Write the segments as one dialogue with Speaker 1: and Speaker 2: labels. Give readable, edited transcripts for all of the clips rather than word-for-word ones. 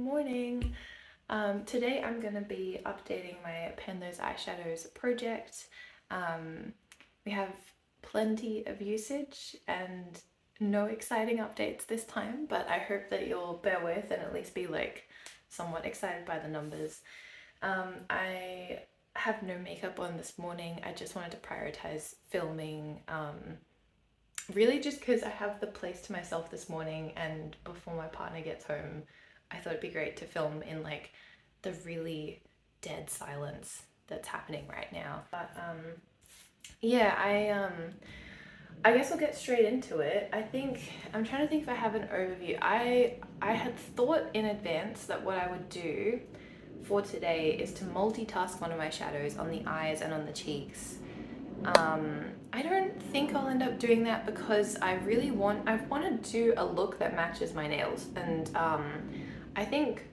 Speaker 1: morning. Today I'm going to be updating my Pen Those Eyeshadows project. We have plenty of usage and no exciting updates this time, but I hope that you'll bear with and at least be somewhat excited by the numbers. I have no makeup on this morning. I just wanted to prioritize filming really just because I have the place to myself this morning, and before my partner gets home I thought it'd be great to film in the really dead silence that's happening right now. But yeah, I guess we'll get straight into it. I'm trying to think if I have an overview. I had thought in advance that what I would do for today is to multitask one of my shadows on the eyes and on the cheeks. I don't think I'll end up doing that because I want to do a look that matches my nails, and I think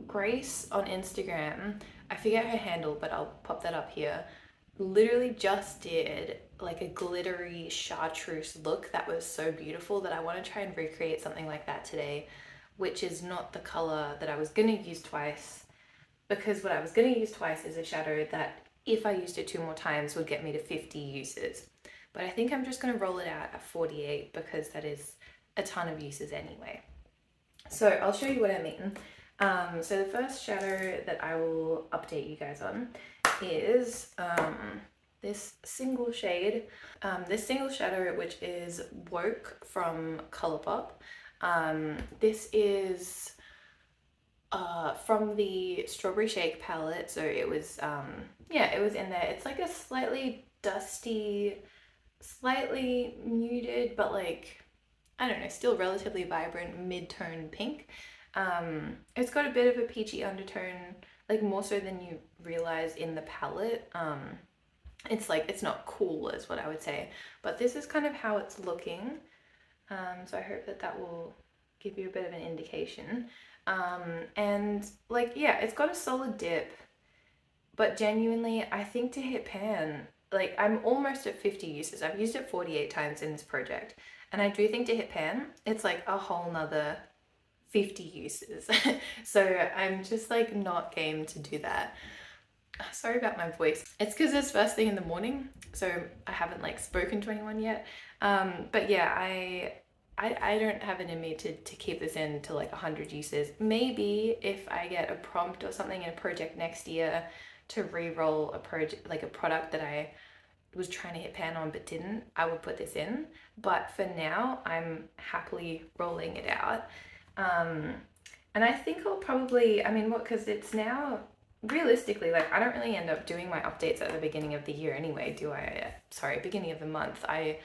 Speaker 1: Grace on Instagram, I forget her handle, but I'll pop that up here, literally just did a glittery chartreuse look that was so beautiful that I want to try and recreate something like that today, which is not the color that I was going to use twice, because what I was going to use twice is a shadow that if I used it 2 more times would get me to 50 uses. But I think I'm just going to roll it out at 48 because that is a ton of uses anyway. So I'll show you what I mean. So the first shadow that I will update you guys on is this single shade. This single shadow, which is Woke from Colourpop. This is from the Strawberry Shake palette, so it was it was in there. It's a slightly dusty, slightly muted, but I don't know, still relatively vibrant mid-tone pink. It's got a bit of a peachy undertone, more so than you realize in the palette. It's not cool is what I would say, but this is kind of how it's looking. So I hope that will give you a bit of an indication. And it's got a solid dip, but genuinely I think to hit pan, I'm almost at 50 uses. I've used it 48 times in this project, and I do think to hit pan it's a whole nother 50 uses. So I'm just not game to do that. Sorry about my voice. It's because it's first thing in the morning, so I haven't spoken to anyone yet. But yeah, I don't have it in me to keep this in to 100 uses. Maybe if I get a prompt or something in a project next year to re-roll a project, a product that I was trying to hit pan on but didn't, I would put this in. But for now, I'm happily rolling it out. And I think I'll probably, because it's now, realistically, I don't really end up doing my updates at the beginning of the year anyway, do I? Sorry, beginning of the month. I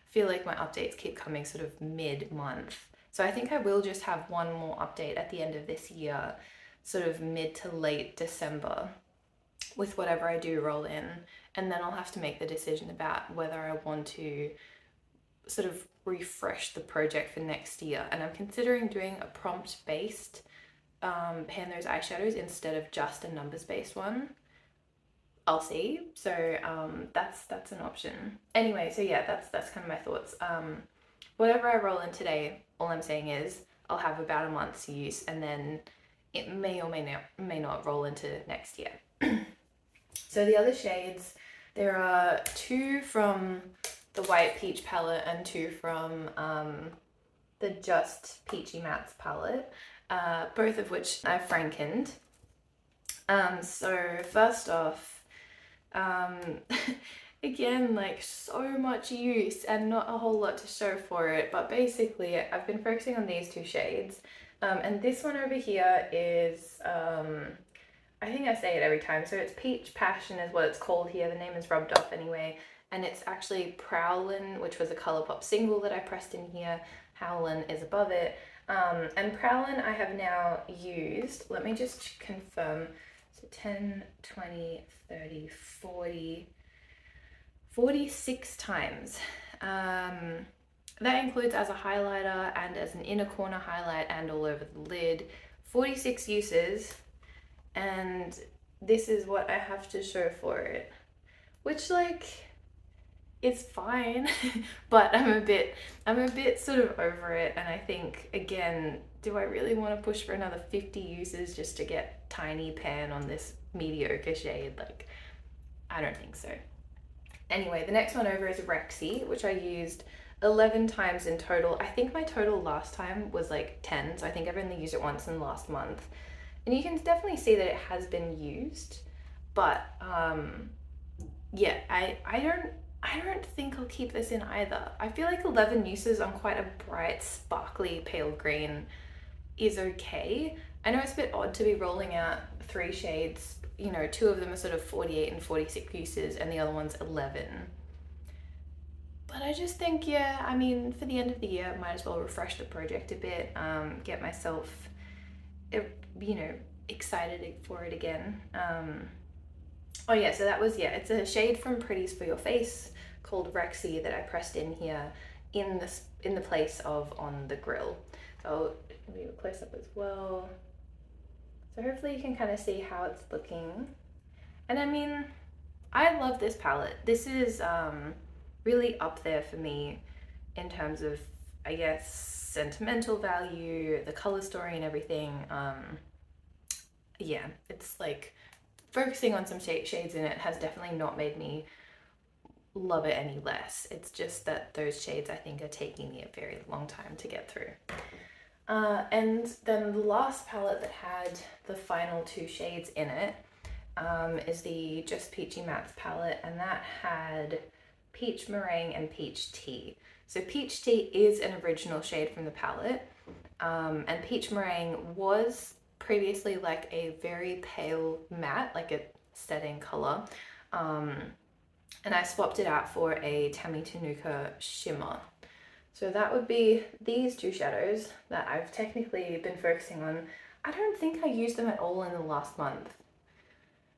Speaker 1: feel like my updates keep coming sort of mid-month. So I think I will just have one more update at the end of this year, sort of mid to late December, with whatever I do roll in. And then I'll have to make the decision about whether I want to sort of refresh the project for next year. And I'm considering doing a prompt-based Pan Those Eyeshadows instead of just a numbers-based one. I'll see. So that's an option. Anyway, so yeah, that's kind of my thoughts. Whatever I roll in today, all I'm saying is I'll have about a month's use, and then it may or may not roll into next year. So the other shades, there are 2 from the White Peach palette and 2 from the Just Peachy Mattes palette, both of which I've frankened. So first off, again, so much use and not a whole lot to show for it, but basically I've been focusing on these 2 shades. And this one over here is, I think I say it every time, so it's Peach Passion is what it's called here. The name is rubbed off anyway, and it's actually Prowlin, which was a Colourpop single that I pressed in here. Howlin is above it. And Prowlin I have now used, let me just confirm, so 10, 20, 30, 40, 46 times. That includes as a highlighter and as an inner corner highlight and all over the lid. 46 uses, and this is what I have to show for it. Which it's fine. But I'm a bit sort of over it, and I think, again, do I really want to push for another 50 uses just to get tiny pan on this mediocre shade? Like, I don't think so. Anyway, the next one over is Rexy, which I used 11 times in total. I think my total last time was like 10, so I think I've only used it once in the last month. And you can definitely see that it has been used, but yeah, I don't think I'll keep this in either. I feel like 11 uses on quite a bright, sparkly pale green is okay. I know it's a bit odd to be rolling out 3 shades, you know, 2 of them are sort of 48 and 46 uses and the other one's 11. But I just think, yeah, I mean, for the end of the year, I might as well refresh the project a bit, get myself, you know, excited for it again. Oh yeah, so that was, yeah, it's a shade from Pretties for Your Face called Rexy that I pressed in here in the place of on the grill. So I'll give you a close up as well. So hopefully you can kind of see how it's looking. And I mean, I love this palette. This is really up there for me in terms of, I guess, sentimental value, the color story and everything. Yeah, it's like focusing on some shades in it has definitely not made me love it any less. It's just that those shades I think are taking me a very long time to get through. And then the last palette that had the final 2 shades in it is the Just Peachy Mattes palette, and that had Peach Meringue and Peach Tea. So Peach Tea is an original shade from the palette, and Peach Meringue was previously like a very pale matte, like a setting color, and I swapped it out for a Tammy Tenuka shimmer. So that would be these 2 shadows that I've technically been focusing on. I don't think I used them at all in the last month,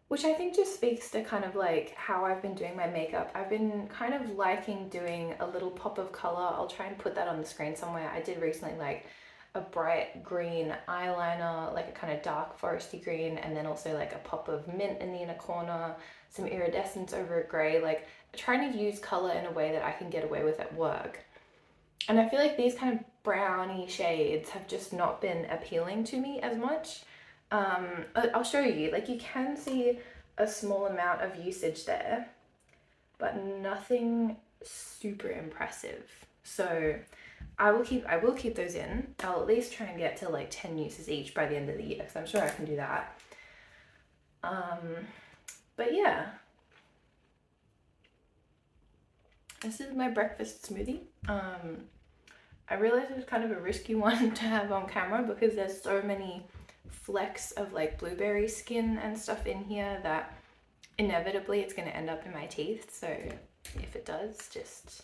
Speaker 1: which I think just speaks to kind of like how I've been doing my makeup. I've been kind of liking doing a little pop of color. I'll try and put that on the screen somewhere. I did recently like a bright green eyeliner, like a kind of dark foresty green, and then also like a pop of mint in the inner corner, some iridescence over a gray, like trying to use color in a way that I can get away with at work. And I feel like these kind of browny shades have just not been appealing to me as much. I'll show you, like you can see a small amount of usage there, but nothing super impressive. So I will keep those in. I'll at least try and get to like 10 uses each by the end of the year, because I'm sure I can do that. But yeah, this is my breakfast smoothie. I realized it was kind of a risky one to have on camera because there's so many flecks of like blueberry skin and stuff in here that inevitably it's going to end up in my teeth. So if it does, just,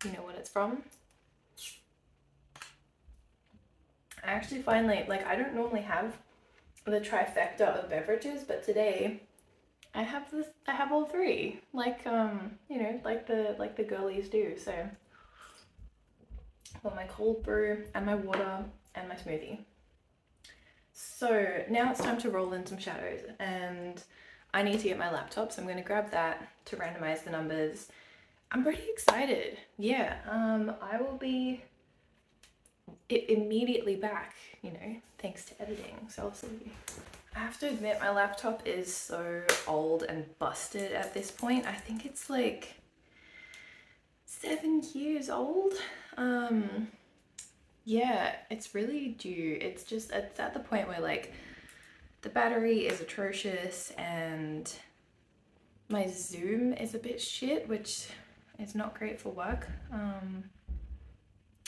Speaker 1: you know what it's from. I actually finally, like, I don't normally have the trifecta of beverages, but today I have all 3, like, you know, like the girlies do. So I've got my cold brew and my water and my smoothie. So now it's time to roll in some shadows, and I need to get my laptop, so I'm going to grab that to randomize the numbers. I'm pretty excited. Yeah, I will be immediately back, you know, thanks to editing. So I'll see you. I have to admit, my laptop is so old and busted at this point. I think it's like 7 years old. Yeah, it's really due. It's at the point where like the battery is atrocious and my zoom is a bit shit, which is not great for work.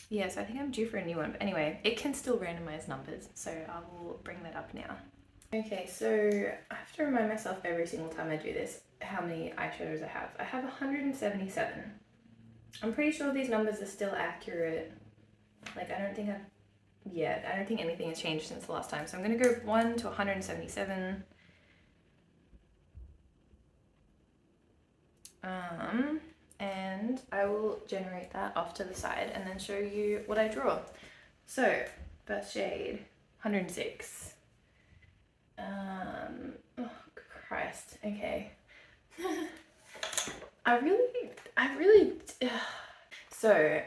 Speaker 1: Yeah, so I think I'm due for a new one. But anyway, it can still randomize numbers, so I will bring that up now. Okay, so I have to remind myself every single time I do this how many eyeshadows I have. I have 177. I'm pretty sure these numbers are still accurate. Like, I don't think anything has changed since the last time. So I'm going to go 1 to 177. And I will generate that off to the side and then show you what I draw. So, first shade, 106. Oh, Christ. Okay. I really, so,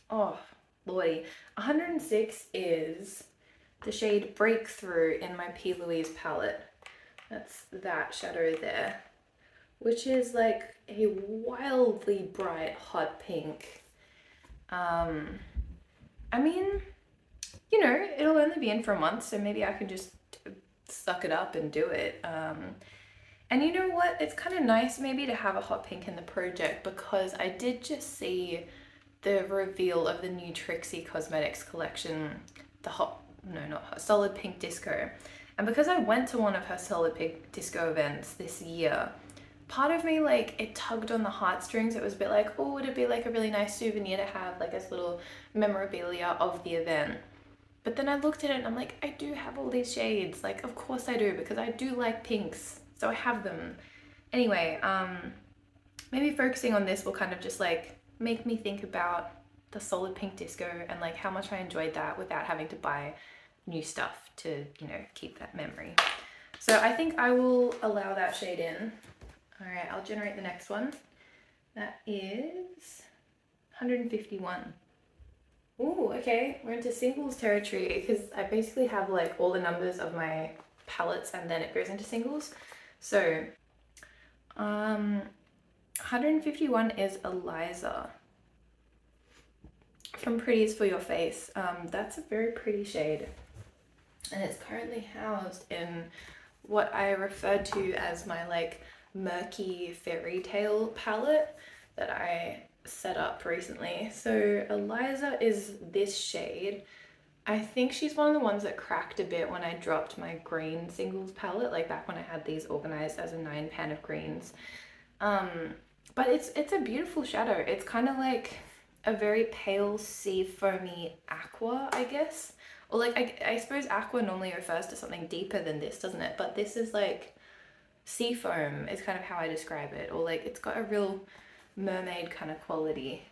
Speaker 1: oh, lordy, 106 is the shade Breakthrough in my P. Louise palette. That's that shadow there, which is like a wildly bright hot pink. I mean, you know, it'll only be in for a month, so maybe I can just suck it up and do it. And you know what? It's kind of nice maybe to have a hot pink in the project, because I did just see the reveal of the new Trixie Cosmetics collection, the Solid Pink Disco. And because I went to one of her Solid Pink Disco events this year, part of me, like, it tugged on the heartstrings. It was a bit like, oh, would it be like a really nice souvenir to have, like, as little memorabilia of the event? But then I looked at it and I'm like, I do have all these shades. Like, of course I do, because I do like pinks. So I have them. Anyway, maybe focusing on this will kind of just like make me think about the Solid Pink Disco and like how much I enjoyed that without having to buy new stuff to, you know, keep that memory. So I think I will allow that shade in. All right, I'll generate the next one. That is 151. Ooh, okay, we're into singles territory, because I basically have like all the numbers of my palettes and then it goes into singles. So 151 is Eliza from Pretties for Your Face. That's a very pretty shade, and it's currently housed in what I refer to as my like murky fairy tale palette that I set up recently. So Eliza is this shade. I think she's one of the ones that cracked a bit when I dropped my green singles palette, like back when I had these organized as a 9-pan of greens. But it's a beautiful shadow. It's kind of like a very pale sea foamy aqua, I guess. Or like, I suppose aqua normally refers to something deeper than this, doesn't it? But this is like sea foam is kind of how I describe it. Or like, it's got a real mermaid kind of quality.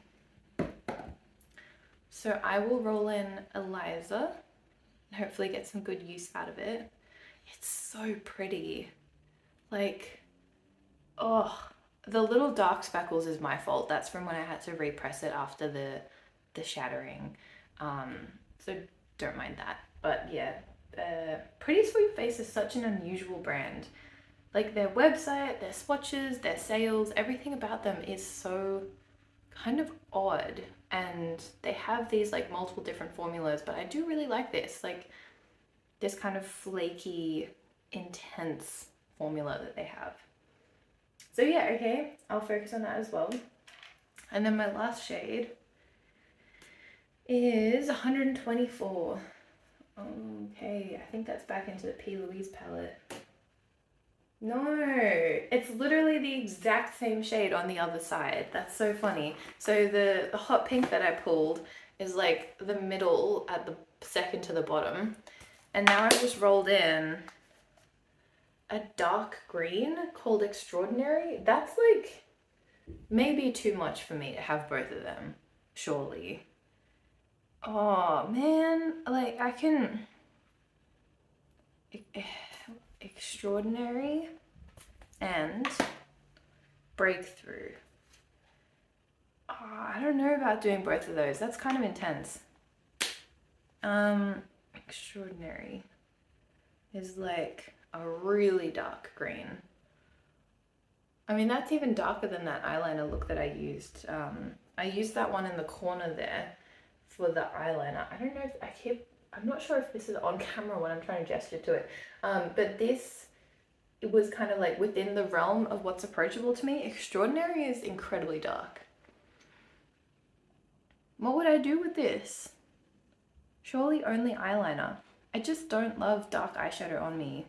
Speaker 1: So I will roll in Eliza and hopefully get some good use out of it. It's so pretty. Like, oh, the little dark speckles is my fault. That's from when I had to repress it after the shattering. So don't mind that. But yeah, Pretties for Your Face is such an unusual brand. Like their website, their swatches, their sales, everything about them is so kind of odd. And they have these like multiple different formulas, but I do really like this, like this kind of flaky, intense formula that they have. So yeah, okay, I'll focus on that as well. And then my last shade is 124. Okay, I think that's back into the P. Louise palette. No, it's literally the exact same shade on the other side. That's so funny. So the hot pink that I pulled is like the middle at the second to the bottom. And now I've just rolled in a dark green called Extraordinary. That's like maybe too much for me to have both of them, surely. Oh man, like I can... Extraordinary and Breakthrough. Oh, I don't know about doing both of those. That's kind of intense. Extraordinary is like a really dark green. I mean, that's even darker than that eyeliner look that I used. I used that one in the corner there for the eyeliner. I don't know if I'm not sure if this is on camera when I'm trying to gesture to it. But this, it was kind of like within the realm of what's approachable to me. Extraordinary is incredibly dark. What would I do with this? Surely only eyeliner. I just don't love dark eyeshadow on me.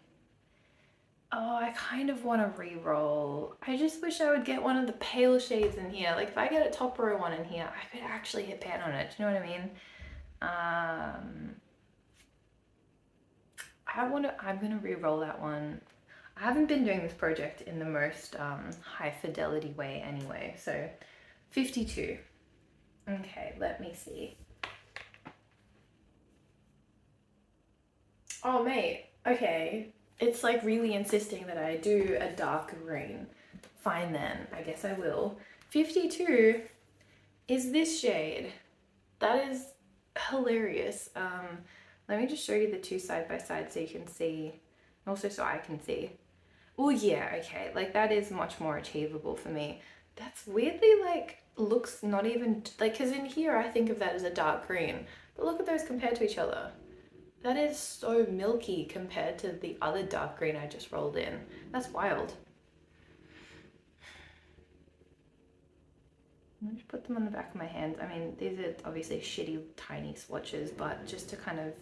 Speaker 1: Oh, I kind of want to re-roll. I just wish I would get one of the pale shades in here. Like if I get a top row one in here, I could actually hit pan on it. Do you know what I mean? I'm gonna re-roll that one. I haven't been doing this project in the most high fidelity way anyway. So 52. Okay, let me see. Oh mate, okay. It's like really insisting that I do a dark green. Fine then, I guess I will. 52 is this shade. That is hilarious. Let me just show you the two side by side so you can see, also so I can see. Oh yeah, okay, like that is much more achievable for me. That's weirdly like looks not even like, because in here I think of that as a dark green, but look at those compared to each other. That is so milky compared to the other dark green I just rolled in. That's wild. I'll just put them on the back of my hands. I mean, these are obviously shitty tiny swatches, but just to kind of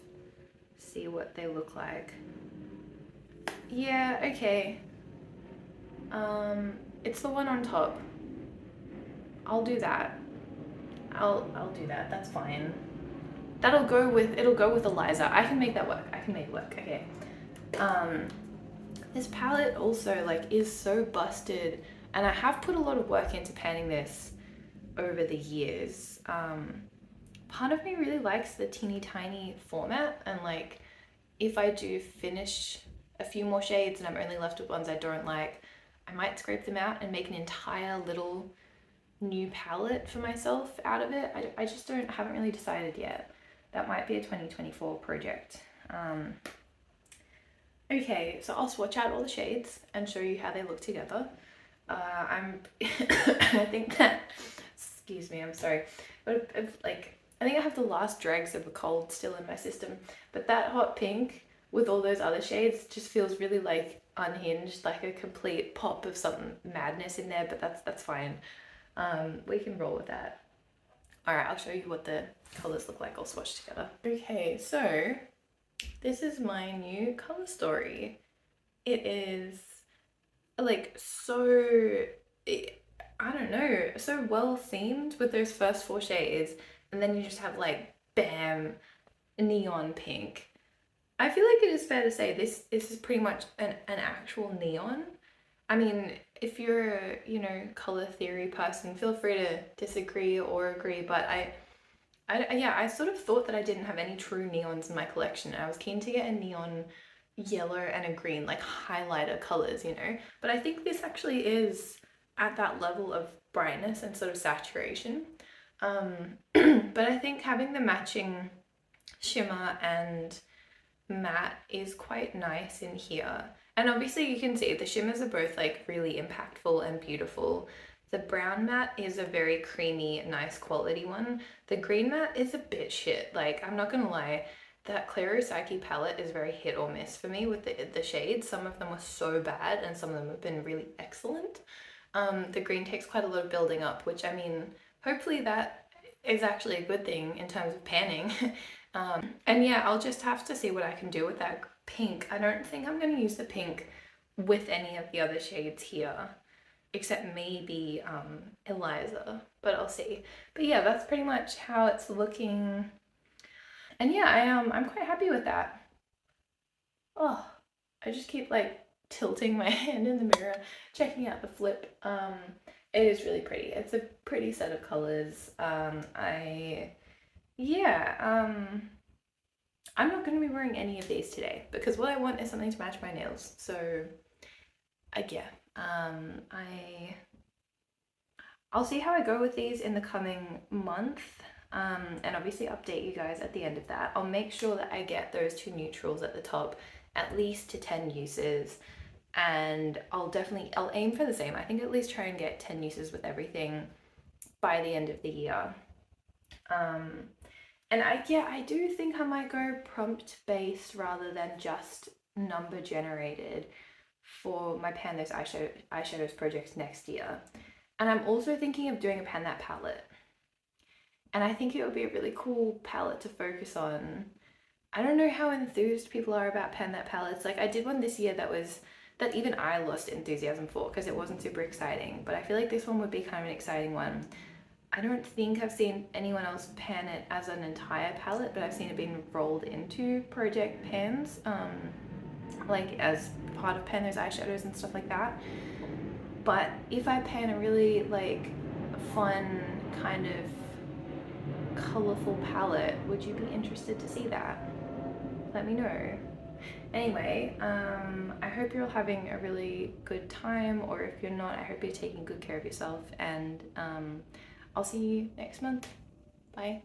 Speaker 1: see what they look like. Yeah, okay. It's the one on top. I'll do that. I'll do that. That's fine. It'll go with Eliza. I can make that work. I can make it work. Okay. This palette also like is so busted, and I have put a lot of work into panning this over the years. Part of me really likes the teeny tiny format, and like if I do finish a few more shades and I'm only left with ones I don't like, I might scrape them out and make an entire little new palette for myself out of it. I just haven't really decided yet. That might be a 2024 project. Okay, so I'll swatch out all the shades and show you how they look together. I think that, excuse me, I'm sorry, but like, I think I have the last dregs of a cold still in my system, but that hot pink with all those other shades just feels really like unhinged, like a complete pop of some madness in there, but that's fine. We can roll with that. All right, I'll show you what the colors look like all swatched together. Okay, so this is my new color story. It is like so, I don't know, so well themed with those first four shades, and then you just have like bam, neon pink. I feel like it is fair to say this is pretty much an actual neon. I mean, if you're a, color theory person, feel free to disagree or agree, but yeah, I sort of thought that I didn't have any true neons in my collection. I was keen to get a neon yellow and a green, like highlighter colors, but I think this actually is at that level of brightness and sort of saturation. But I think having the matching shimmer and matte is quite nice in here. And obviously you can see the shimmers are both like really impactful and beautiful. The brown matte is a very creamy, nice quality one. The green matte is a bit shit. Like, I'm not gonna lie, that Clairo Psyche palette is very hit or miss for me with the shades. Some of them were so bad and some of them have been really excellent. The green takes quite a lot of building up, which, I mean, hopefully that is actually a good thing in terms of panning. And yeah, I'll just have to see what I can do with that pink. I don't think I'm going to use the pink with any of the other shades here, except maybe Eliza, but I'll see. But yeah, that's pretty much how it's looking. And yeah, I'm quite happy with that. Oh, I just keep like tilting my hand in the mirror, checking out the flip. It is really pretty. It's a pretty set of colors. I'm not going to be wearing any of these today because what I want is something to match my nails. So, I'll see how I go with these in the coming month, and obviously update you guys at the end of that. I'll make sure that I get those two neutrals at the top at least to 10 uses, and I'll aim for the same. I think at least try and get 10 uses with everything by the end of the year. And I do think I might go prompt based rather than just number generated for my Pan Those Eyeshadows projects next year. And I'm also thinking of doing a Pan That palette. And I think it would be a really cool palette to focus on. I don't know how enthused people are about Pan That palettes. Like, I did one this year that even I lost enthusiasm for because it wasn't super exciting. But I feel like this one would be kind of an exciting one. I don't think I've seen anyone else pan it as an entire palette, but I've seen it being rolled into project pans, like as part of Pan Those Eyeshadows and stuff like that. But if I pan a really like fun kind of colorful palette, would you be interested to see that? Let me know. Anyway, I hope you're all having a really good time, or if you're not, I hope you're taking good care of yourself, and I'll see you next month. Bye.